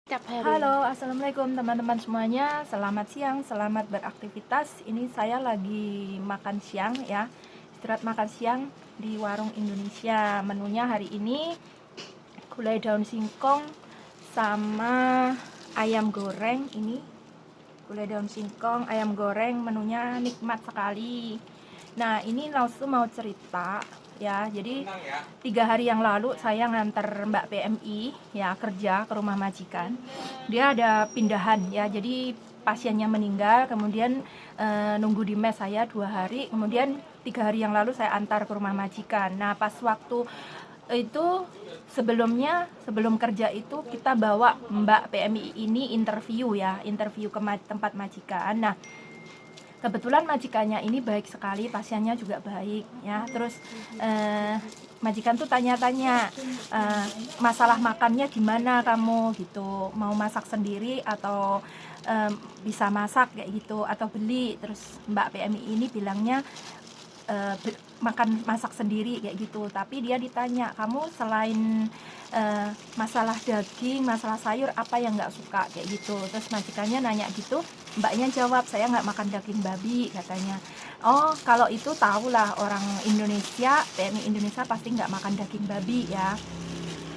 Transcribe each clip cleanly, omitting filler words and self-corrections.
Halo, assalamualaikum teman-teman semuanya. Selamat siang, selamat beraktivitas. Ini saya lagi makan siang ya, istirahat makan siang di warung Indonesia. Menunya hari ini gulai daun singkong sama ayam goreng. Ini gulai daun singkong, ayam goreng, menunya nikmat sekali. Nah, ini langsung mau cerita ya. Jadi 3 hari yang lalu saya nganter Mbak PMI ya kerja ke rumah majikan. Dia ada pindahan ya. Jadi pasiennya meninggal, kemudian nunggu di mes saya 2 hari, kemudian 3 hari yang lalu saya antar ke rumah majikan. Nah, pas waktu itu sebelum kerja itu kita bawa Mbak PMI ini interview ya, interview ke tempat majikan. Nah, kebetulan majikannya ini baik sekali, pasiennya juga baik ya. Terus majikan tuh tanya-tanya masalah makannya gimana kamu gitu, mau masak sendiri atau bisa masak kayak gitu atau beli. Terus Mbak PMI ini bilangnya masak sendiri kayak gitu. Tapi dia ditanya, kamu selain masalah daging, masalah sayur, apa yang nggak suka kayak gitu. Terus majikannya nanya gitu, mbaknya jawab, saya nggak makan daging babi katanya. Oh, kalau itu tahulah orang Indonesia, PMI Indonesia pasti nggak makan daging babi ya.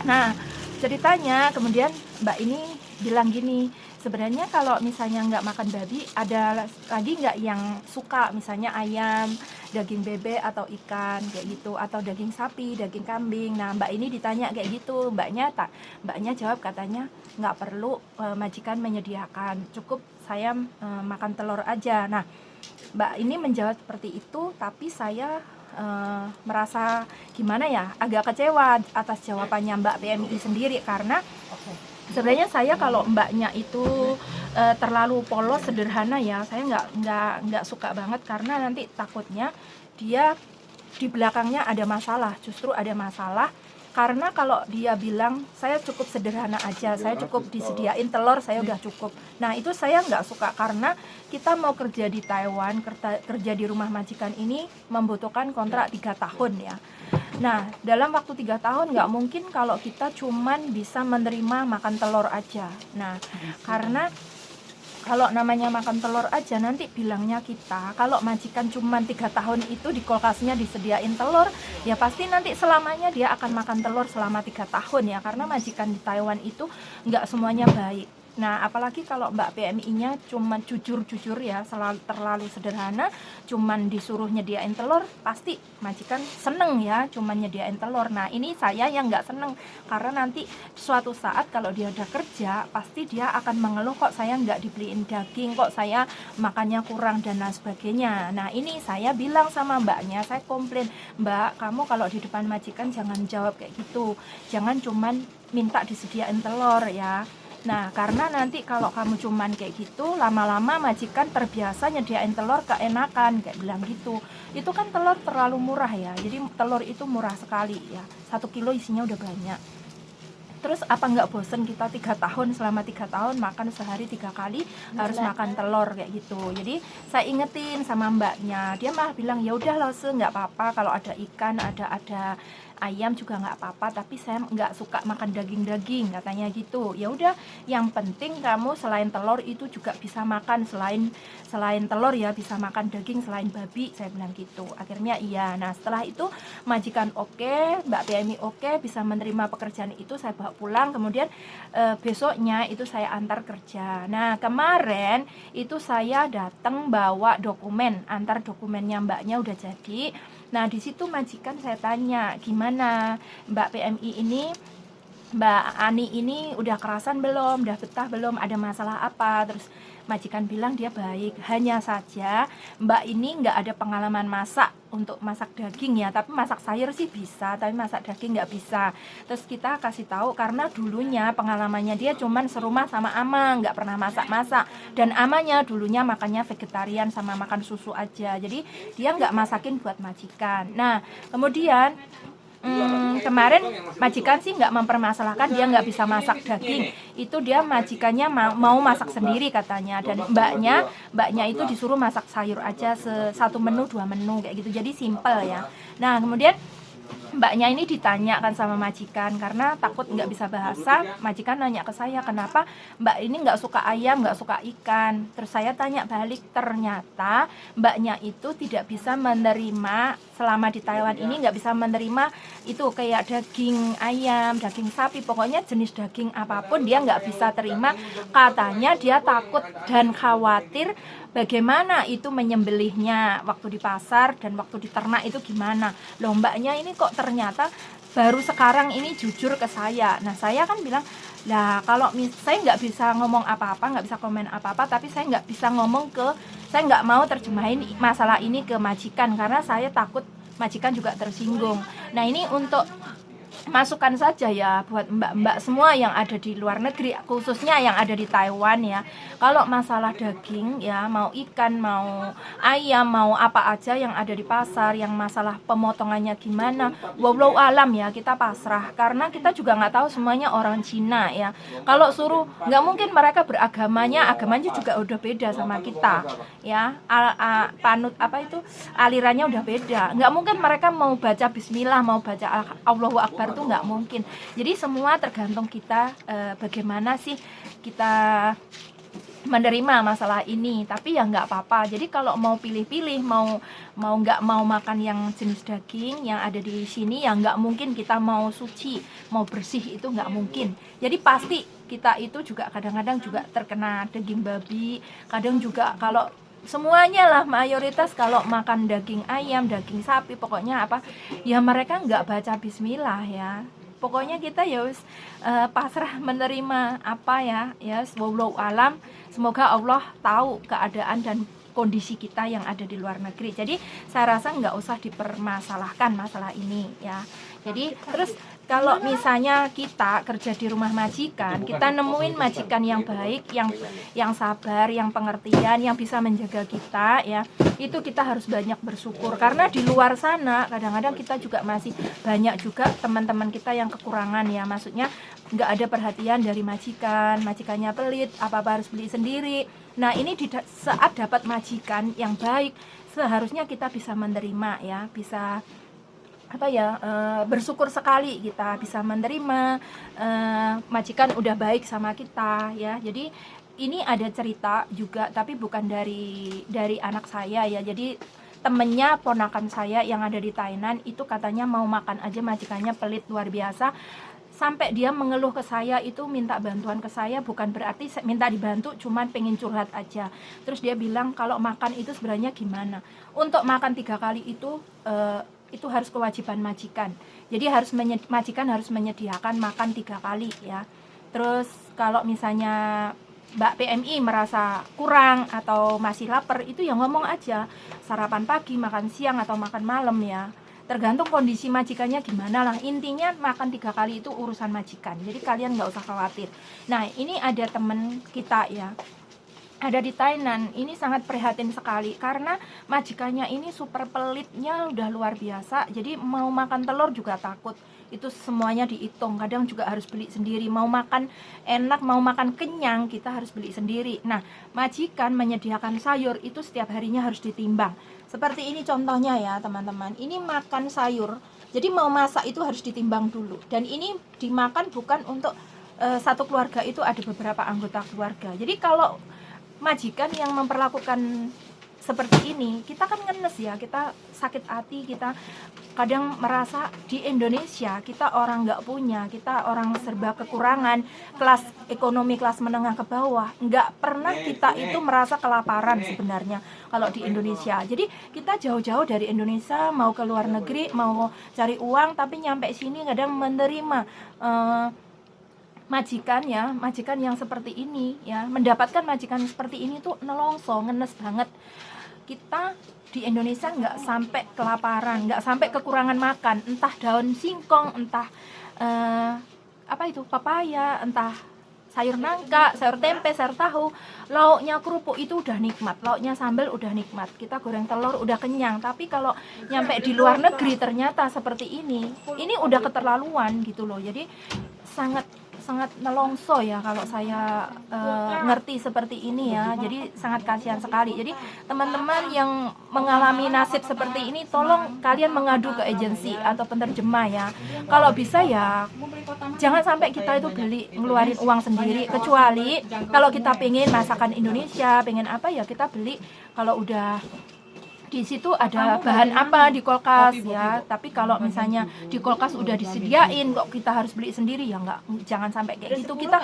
Nah, ceritanya kemudian mbak ini bilang gini, sebenarnya kalau misalnya nggak makan babi, ada lagi nggak yang suka, misalnya ayam, daging bebek atau ikan kayak gitu, atau daging sapi, daging kambing. Nah, mbak ini ditanya kayak gitu, mbaknya jawab katanya nggak perlu majikan menyediakan, cukup saya makan telur aja. Nah, mbak ini menjawab seperti itu, tapi saya merasa gimana ya, agak kecewa atas jawabannya Mbak PMI sendiri, karena sebenarnya saya kalau mbaknya itu terlalu polos sederhana ya, saya nggak suka banget, karena nanti takutnya dia di belakangnya ada masalah, justru ada masalah. Karena kalau dia bilang saya cukup sederhana aja, saya cukup disediain telur, saya udah cukup. Nah, itu saya nggak suka, karena kita mau kerja di Taiwan, kerja di rumah majikan ini membutuhkan kontrak 3 tahun ya. Nah, dalam waktu 3 tahun nggak mungkin kalau kita cuman bisa menerima makan telur aja. Nah, karena kalau namanya makan telur aja, nanti bilangnya kita kalau majikan cuman 3 tahun itu di kulkasnya disediain telur, ya pasti nanti selamanya dia akan makan telur selama 3 tahun ya, karena majikan di Taiwan itu nggak semuanya baik. Nah, apalagi kalau Mbak PMI-nya cuman jujur-jujur ya, terlalu sederhana, cuman disuruh nyediain telur, pasti majikan seneng ya, cuman nyediain telur. Nah, ini saya yang nggak seneng, karena nanti suatu saat kalau dia udah kerja, pasti dia akan mengeluh, kok saya nggak dibeliin daging, kok saya makannya kurang dan lain sebagainya. Nah, ini saya bilang sama mbaknya, saya komplain, mbak, kamu kalau di depan majikan jangan jawab kayak gitu, jangan cuman minta disediain telur ya. Nah, karena nanti kalau kamu cuman kayak gitu, lama-lama majikan terbiasa nyediain telur keenakan, kayak bilang gitu. Itu kan telur terlalu murah ya, jadi telur itu murah sekali ya, 1 kilo isinya udah banyak. Terus apa nggak bosen kita 3 tahun, selama 3 tahun makan sehari 3 kali harus makan telur kayak gitu. Jadi saya ingetin sama mbaknya, dia malah bilang ya udah loh, nggak apa-apa kalau ada ikan, ada ayam juga nggak apa-apa, tapi saya nggak suka makan daging-daging katanya gitu. Ya udah, yang penting kamu selain telur itu juga bisa makan, selain telur ya bisa makan daging selain babi, saya bilang gitu. Akhirnya iya. Nah, setelah itu majikan oke, Mbak PMI oke, bisa menerima pekerjaan itu, saya bawa pulang. Kemudian besoknya itu saya antar kerja. Nah, kemarin itu saya datang bawa dokumen, antar dokumennya mbaknya udah jadi. Nah, di situ majikan saya tanya, gimana Mbak PMI ini, Mbak Ani ini udah kerasan belum, udah betah belum, ada masalah apa? Terus majikan bilang dia baik, hanya saja mbak ini nggak ada pengalaman masak, untuk masak daging ya, tapi masak sayur sih bisa, tapi masak daging nggak bisa. Terus kita kasih tahu karena dulunya pengalamannya dia cuman serumah sama ama, nggak pernah masak-masak, dan amanya dulunya makannya vegetarian sama makan susu aja, jadi dia nggak masakin buat majikan. Nah, kemudian kemarin majikan sih nggak mempermasalahkan dia nggak bisa masak daging, itu dia majikannya mau masak sendiri katanya, dan mbaknya itu disuruh masak sayur aja, satu menu 2 menu kayak gitu, jadi simple ya. Nah, kemudian mbaknya ini ditanya kan sama majikan, karena takut nggak bisa bahasa, majikan nanya ke saya, kenapa mbak ini nggak suka ayam, nggak suka ikan. Terus saya tanya balik, ternyata mbaknya itu tidak bisa menerima, selama di Taiwan ini nggak bisa menerima itu kayak daging ayam, daging sapi, pokoknya jenis daging apapun dia nggak bisa terima. Katanya dia takut dan khawatir bagaimana itu menyembelihnya waktu di pasar dan waktu di ternak itu gimana. Loh, mbaknya ini kok ternyata baru sekarang ini jujur ke saya. Nah, saya kan bilang, lah kalau saya nggak bisa ngomong apa-apa, nggak bisa komen apa-apa, tapi saya nggak bisa saya nggak mau terjemahin masalah ini ke majikan karena saya takut majikan juga tersinggung. Nah, ini untuk masukan saja ya buat mbak-mbak semua yang ada di luar negeri, khususnya yang ada di Taiwan ya. Kalau masalah daging ya, mau ikan, mau ayam, mau apa aja yang ada di pasar, yang masalah pemotongannya gimana, wallahu alam ya, kita pasrah karena kita juga nggak tahu semuanya orang Cina ya. Kalau suruh, nggak mungkin mereka agamanya juga udah beda sama kita ya, panut apa itu alirannya udah beda. Nggak mungkin mereka mau baca bismillah, mau baca Allahu Akbar, itu nggak mungkin. Jadi semua tergantung kita, bagaimana sih kita menerima masalah ini. Tapi ya nggak apa-apa. Jadi kalau mau pilih-pilih, mau nggak mau makan yang jenis daging yang ada di sini, ya nggak mungkin kita mau suci, mau bersih, itu nggak mungkin. Jadi pasti kita itu juga kadang-kadang juga terkena daging babi, kadang juga kalau semuanya lah, mayoritas kalau makan daging ayam, daging sapi, pokoknya apa ya, mereka nggak baca bismillah ya. Pokoknya kita ya pasrah menerima apa ya, wallahu alam. Semoga Allah tahu keadaan dan kondisi kita yang ada di luar negeri. Jadi saya rasa nggak usah dipermasalahkan masalah ini ya. Jadi terus kalau misalnya kita kerja di rumah majikan, kita nemuin majikan yang baik, yang sabar, yang pengertian, yang bisa menjaga kita ya, itu kita harus banyak bersyukur. Karena di luar sana kadang-kadang kita juga masih banyak juga teman-teman kita yang kekurangan ya, maksudnya nggak ada perhatian dari majikannya pelit, apa-apa harus beli sendiri. Nah, ini saat dapat majikan yang baik, seharusnya kita bisa menerima ya, bisa bersyukur sekali kita bisa menerima majikan udah baik sama kita ya. Jadi ini ada cerita juga, tapi bukan dari anak saya ya. Jadi temennya ponakan saya yang ada di Thailand itu katanya mau makan aja majikannya pelit luar biasa, sampai dia mengeluh ke saya, itu minta bantuan ke saya, bukan berarti minta dibantu, cuman pengen curhat aja. Terus dia bilang kalau makan itu sebenarnya gimana, untuk makan 3 kali itu harus kewajiban majikan. Jadi majikan harus menyediakan makan 3 kali ya. Terus kalau misalnya Mbak PMI merasa kurang atau masih lapar, itu ya ngomong aja, sarapan pagi, makan siang, atau makan malam ya. Tergantung kondisi majikannya gimana lah. Intinya makan 3 kali itu urusan majikan. Jadi kalian nggak usah khawatir. Nah, ini ada temen kita ya, ada di Thailand, ini sangat prihatin sekali karena majikannya ini super pelitnya udah luar biasa. Jadi mau makan telur juga takut, itu semuanya dihitung, kadang juga harus beli sendiri. Mau makan enak, mau makan kenyang, kita harus beli sendiri. Nah, majikan menyediakan sayur itu setiap harinya harus ditimbang. Seperti ini contohnya ya teman-teman, ini makan sayur, jadi mau masak itu harus ditimbang dulu. Dan ini dimakan bukan untuk satu keluarga, itu ada beberapa anggota keluarga. Jadi kalau majikan yang memperlakukan seperti ini, kita kan ngenes ya, kita sakit hati, kita kadang merasa di Indonesia kita orang nggak punya, kita orang serba kekurangan, kelas ekonomi kelas menengah ke bawah, nggak pernah kita itu merasa kelaparan sebenarnya kalau di Indonesia. Jadi kita jauh-jauh dari Indonesia mau ke luar negeri, mau cari uang, tapi nyampe sini kadang menerima majikan yang seperti ini ya, mendapatkan majikan seperti ini tuh nelongso, ngenes banget. Kita di Indonesia nggak sampai kelaparan, nggak sampai kekurangan makan, entah daun singkong, entah papaya, entah sayur nangka, sayur tempe, sayur tahu, lauknya kerupuk itu udah nikmat, lauknya sambal udah nikmat, kita goreng telur udah kenyang. Tapi kalau nyampe di luar negeri ternyata seperti ini udah keterlaluan gitu loh. Jadi sangat sangat nelongso ya kalau saya ngerti seperti ini ya. Jadi sangat kasihan sekali. Jadi teman-teman yang mengalami nasib seperti ini, tolong kalian mengadu ke agensi atau penerjemah ya. Kalau bisa ya jangan sampai kita itu beli ngeluarin uang sendiri, kecuali kalau kita pengen masakan Indonesia, pengen apa ya kita beli. Kalau udah di situ ada bahan apa di kulkas ya, tapi kalau misalnya di kulkas udah disediain kok kita harus beli sendiri ya nggak, jangan sampai kayak gitu. Kita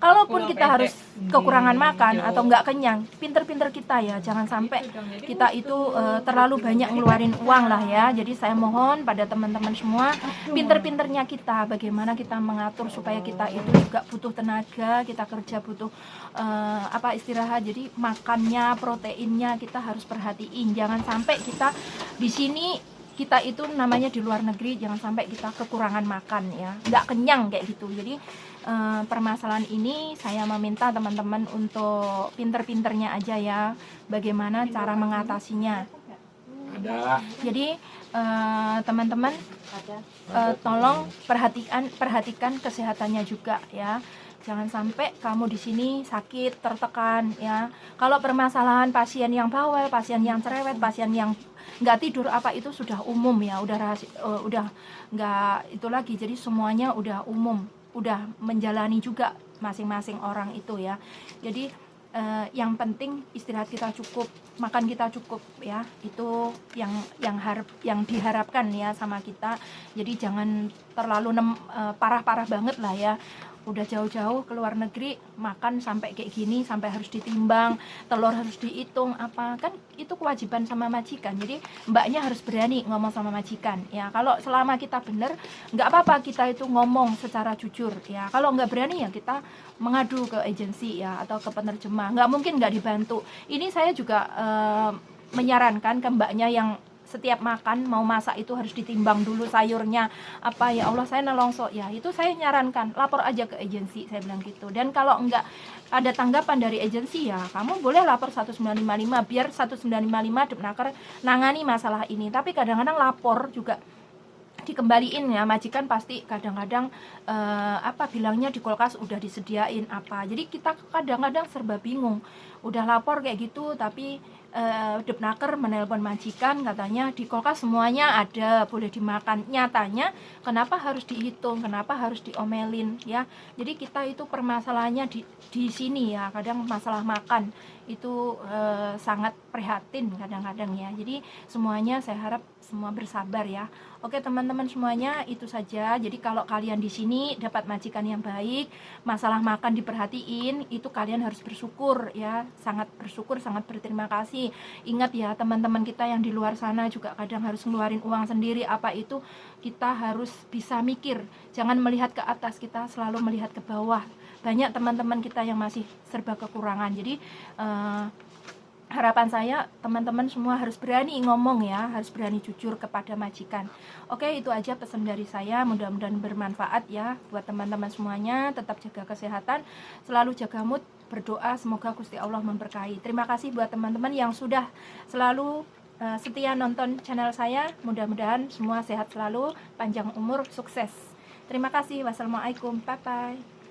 kalaupun kita harus kekurangan makan atau nggak kenyang, pinter-pinter kita ya, jangan sampai kita itu terlalu banyak ngeluarin uang lah ya. Jadi saya mohon pada teman-teman semua, pinter-pinternya kita bagaimana kita mengatur supaya kita itu juga butuh tenaga, kita kerja butuh istirahat. Jadi makannya, proteinnya kita harus perhatiin, jangan sampai kita di sini, kita itu namanya di luar negeri, jangan sampai kita kekurangan makan ya, nggak kenyang kayak gitu. Jadi permasalahan ini saya meminta teman-teman untuk pinter-pinternya aja ya, bagaimana cara mengatasinya. Jadi teman-teman tolong perhatikan kesehatannya juga ya. Jangan sampai kamu di sini sakit, tertekan ya. Kalau permasalahan pasien yang bawel, pasien yang cerewet, pasien yang nggak tidur apa itu sudah umum ya, udah nggak itu lagi. Jadi semuanya udah umum, udah menjalani juga masing-masing orang itu ya. Jadi yang penting istirahat kita cukup, makan kita cukup ya. Itu yang diharapkan ya sama kita. Jadi jangan terlalu parah-parah banget lah ya. Udah jauh-jauh ke luar negeri, makan sampai kayak gini, sampai harus ditimbang, telur harus dihitung apa, kan itu kewajiban sama majikan. Jadi mbaknya harus berani ngomong sama majikan ya. Kalau selama kita bener, nggak apa-apa kita itu ngomong secara jujur ya. Kalau nggak berani ya kita mengadu ke agensi ya, atau ke penerjemah. Nggak mungkin nggak dibantu. Ini saya juga menyarankan ke mbaknya yang setiap makan mau masak itu harus ditimbang dulu sayurnya apa. Ya Allah, saya nelongso ya, itu saya nyarankan lapor aja ke agensi, saya bilang gitu. Dan kalau enggak ada tanggapan dari agensi ya kamu boleh lapor 1955 biar 1955 Depnaker nangani masalah ini. Tapi kadang-kadang lapor juga dikembaliin ya, majikan pasti kadang-kadang bilangnya di kulkas udah disediain apa. Jadi kita kadang-kadang serba bingung, udah lapor kayak gitu tapi Depnaker menelpon majikan katanya di kulkas semuanya ada, boleh dimakan. Nyatanya kenapa harus dihitung, kenapa harus diomelin ya. Jadi kita itu permasalahannya di sini ya, kadang masalah makan itu sangat prihatin kadang-kadang ya. Jadi semuanya saya harap semua bersabar ya. Oke teman-teman semuanya, itu saja. Jadi kalau kalian di sini dapat majikan yang baik, masalah makan diperhatiin, itu kalian harus bersyukur ya, sangat bersyukur, sangat berterima kasih. Ingat ya teman-teman kita yang di luar sana juga kadang harus ngeluarin uang sendiri apa itu, kita harus bisa mikir, jangan melihat ke atas, kita selalu melihat ke bawah. Banyak teman-teman kita yang masih serba kekurangan. Jadi harapan saya teman-teman semua harus berani ngomong ya, harus berani jujur kepada majikan. Oke, itu aja pesan dari saya, mudah-mudahan bermanfaat ya buat teman-teman semuanya. Tetap jaga kesehatan, selalu jaga mood, berdoa semoga Gusti Allah memberkahi. Terima kasih buat teman-teman yang sudah selalu setia nonton channel saya. Mudah-mudahan semua sehat selalu, panjang umur, sukses. Terima kasih. Wassalamualaikum, bye bye.